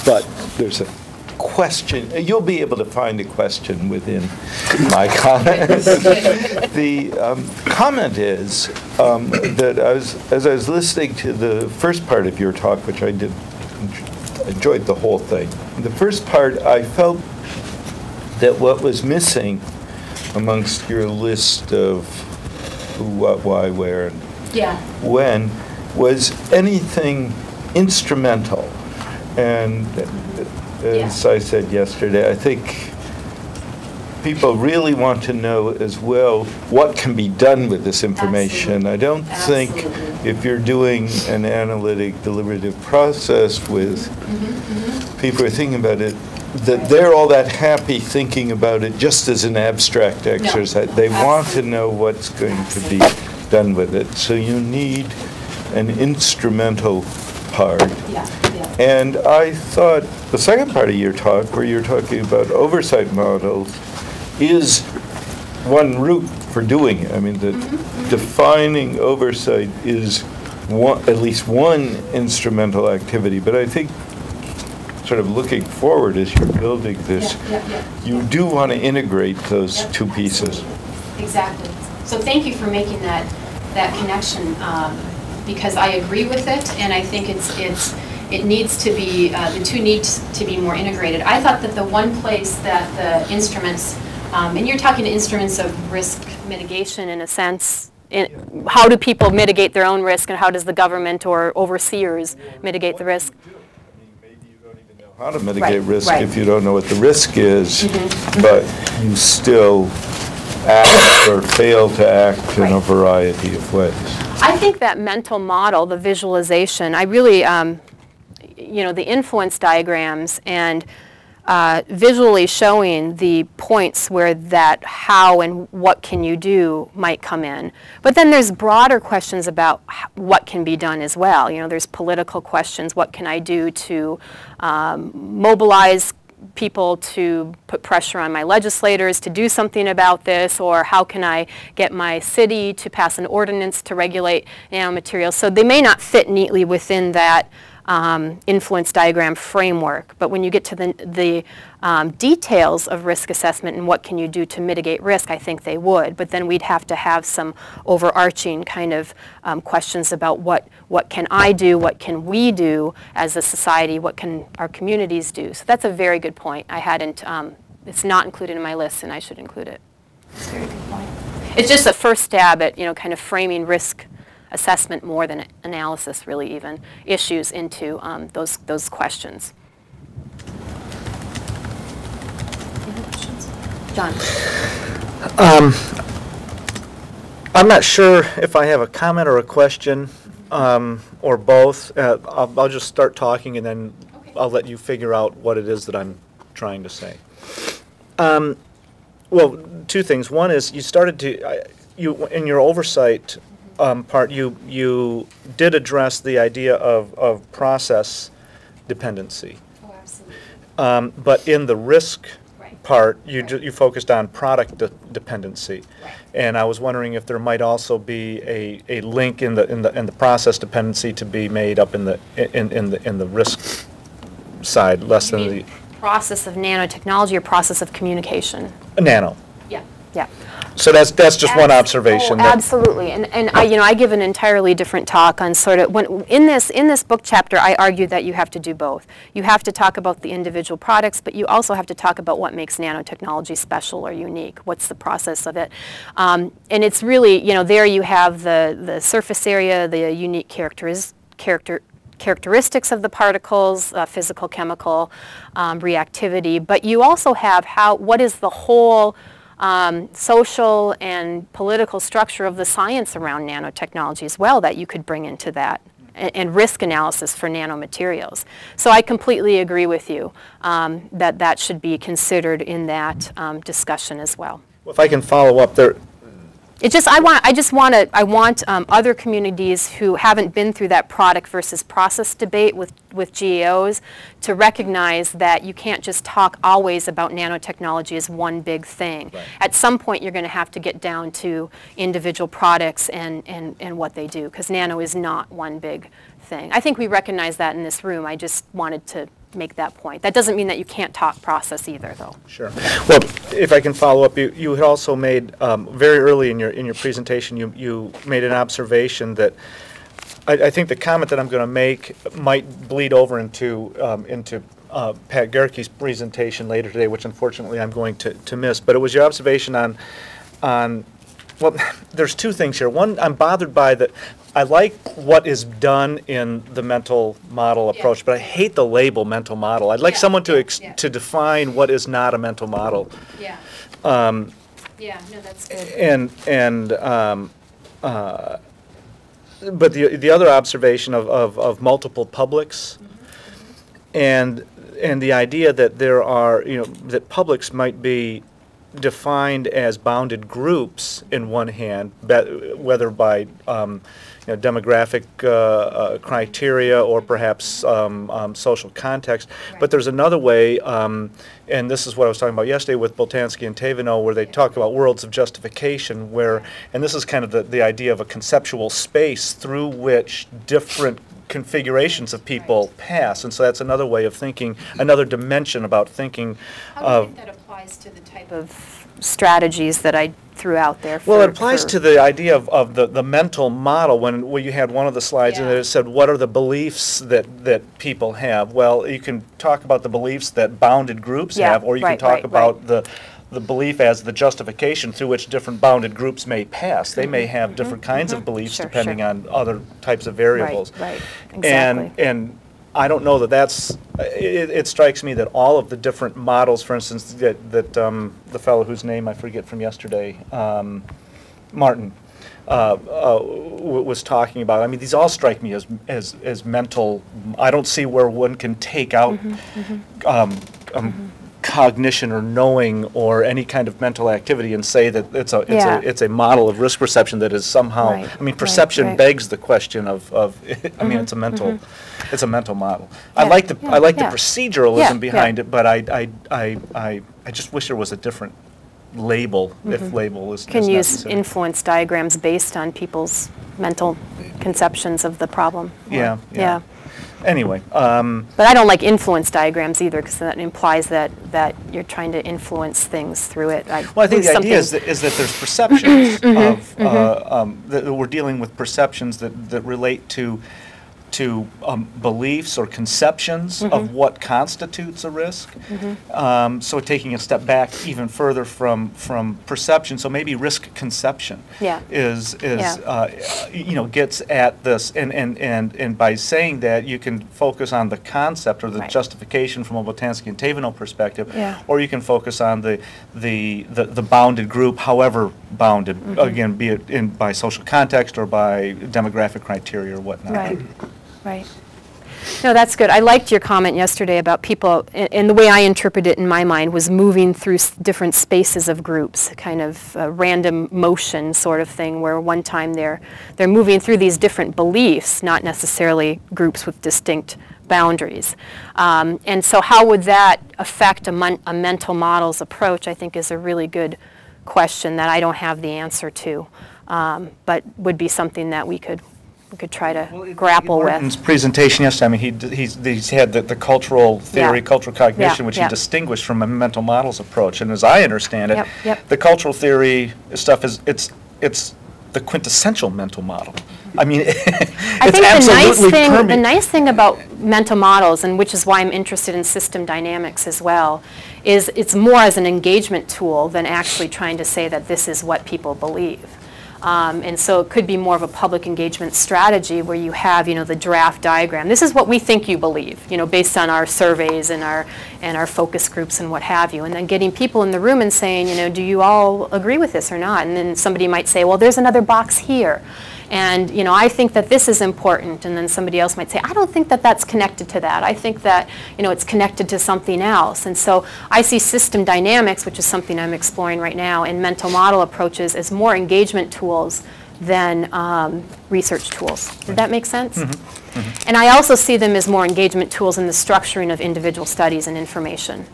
but there's a question. You'll be able to find a question within my comments. The comment is that as I was listening to the first part of your talk, which I enjoyed the whole thing. The first part, I felt that what was missing amongst your list of who, what, why, where, and when was anything instrumental. And as I said yesterday, I think people really want to know as well what can be done with this information. I don't think if you're doing an analytic deliberative process with people are thinking about it, that they're all that happy thinking about it just as an abstract exercise. They want to know what's going to be done with it. So you need an instrumental part. And I thought the second part of your talk, where you're talking about oversight models, is one route for doing it. I mean, defining oversight is at least one instrumental activity. But I think sort of looking forward as you're building this, you do want to integrate those two pieces. Exactly. So thank you for making that connection, because I agree with it, and I think it needs to be, the two need to be more integrated. I thought that the one place that the instruments, and you're talking to instruments of risk mitigation in a sense, how do people mitigate their own risk, and how does the government or overseers mitigate the risk? How to mitigate risk if you don't know what the risk is, but you still act or fail to act in a variety of ways. I think that mental model, the visualization, I really, you know, the influence diagrams and visually showing the points where that how and what can you do might come in. But then there's broader questions about what can be done as well. You know, there's political questions. What can I do to mobilize people to put pressure on my legislators to do something about this, or how can I get my city to pass an ordinance to regulate nanomaterials? So they may not fit neatly within that influence diagram framework, but when you get to the details of risk assessment and what can you do to mitigate risk, I think they would. But then we'd have to have some overarching kind of questions about what can I do, what can we do as a society, what can our communities do. So that's a very good point. I hadn't, it's not included in my list, and I should include it. That's a very good point. It's just a first stab at, you know, kind of framing risk assessment more than analysis, really, even issues into those questions. Any questions? John. I'm not sure if I have a comment or a question, or both. I'll just start talking, and then I'll let you figure out what it is that I'm trying to say. Well, two things. One is you started to, in your oversight part, you did address the idea of process dependency. Oh, absolutely. But in the risk part, you focused on product dependency, and I was wondering if there might also be a link in the process dependency to be made up in the risk side, less than the process of nanotechnology or process of communication. Nano. Yeah. Yeah. So that's just one observation. Oh, absolutely, and I give an entirely different talk on sort of in this book chapter. I argue that you have to do both. You have to talk about the individual products, but you also have to talk about what makes nanotechnology special or unique. What's the process of it? And it's really, you know, there you have the surface area, the unique characteristics of the particles, physical, chemical reactivity, but you also have what is the whole social and political structure of the science around nanotechnology as well that you could bring into that, and risk analysis for nanomaterials. So I completely agree with you that should be considered in that discussion as well. Well, if I can follow up there. It just, I want other communities who haven't been through that product versus process debate with GAOs to recognize that you can't just talk always about nanotechnology as one big thing. Right. At some point you're going to have to get down to individual products and what they do, because nano is not one big thing. I think we recognize that in this room. I just wanted to make that point. That doesn't mean that you can't talk process either, though. Sure. Well, if I can follow up, you had also made very early in your presentation, you made an observation that I think the comment that I'm going to make might bleed over into Pat Gerke's presentation later today, which unfortunately I'm going to miss. But it was your observation on well, there's two things here. One, I'm bothered by that. I like what is done in the mental model approach, but I hate the label mental model. I'd like someone to define what is not a mental model. Yeah. Yeah. No, that's good. But the other observation of multiple publics, and the idea that there are, that publics might be defined as bounded groups in one hand, whether by demographic criteria or perhaps social context. Right. But there's another way, and this is what I was talking about yesterday with Boltanski and Thévenot, where they talk about worlds of justification, and this is kind of the idea of a conceptual space through which different configurations of people pass, and so that's another way of thinking, another dimension about thinking. How do you think that applies to the type of strategies that I threw out there? Well, it applies to the idea of the mental model when you had one of the slides and it said, what are the beliefs that people have? Well, you can talk about the beliefs that bounded groups have, or you can talk about the belief as the justification through which different bounded groups may pass. They may have different kinds of beliefs depending on other types of variables. Right, exactly. And I don't know that that's, it strikes me that all of the different models, for instance, that the fellow whose name I forget from yesterday, Martin, was talking about. I mean, these all strike me as mental. I don't see where one can take out cognition or knowing or any kind of mental activity and say that it's a model of risk perception that is somehow. I mean, perception begs the question of I mean, it's a mental model. I like the proceduralism behind it, but I just wish there was a different label, if label is can use necessary. Influence diagrams based on people's mental conceptions of the problem. Yeah. Anyway. But I don't like influence diagrams either, because that implies that you're trying to influence things through it. I think the idea is that there's perceptions that we're dealing with perceptions that relate to beliefs or conceptions of what constitutes a risk. So taking a step back even further from perception, so maybe risk conception is gets at this, and by saying that you can focus on the concept or the justification from a Boltanski and Thévenot perspective, or you can focus on the bounded group, however bounded, again, be it by social context or by demographic criteria or whatnot. Right. No, that's good. I liked your comment yesterday about people, and the way I interpret it in my mind was moving through different spaces of groups, kind of a random motion sort of thing, where one time they're moving through these different beliefs, not necessarily groups with distinct boundaries. And so how would that affect a mental models approach, I think, is a really good question that I don't have the answer to, but would be something that we could try to grapple with. Martin's presentation yesterday, I mean, he's had the cultural theory, cultural cognition, which he distinguished from a mental models approach. And as I understand it, the cultural theory stuff it's the quintessential mental model. I mean, I think the nice thing about mental models, and which is why I'm interested in system dynamics as well, is it's more as an engagement tool than actually trying to say that this is what people believe. And so it could be more of a public engagement strategy where you have, the draft diagram. This is what we think you believe, based on our surveys and our focus groups and what have you. And then getting people in the room and saying, do you all agree with this or not? And then somebody might say, well, there's another box here. And, I think that this is important. And then somebody else might say, I don't think that that's connected to that. I think that, it's connected to something else. And so I see system dynamics, which is something I'm exploring right now, and mental model approaches as more engagement tools than research tools. Did that make sense? And I also see them as more engagement tools in the structuring of individual studies and information.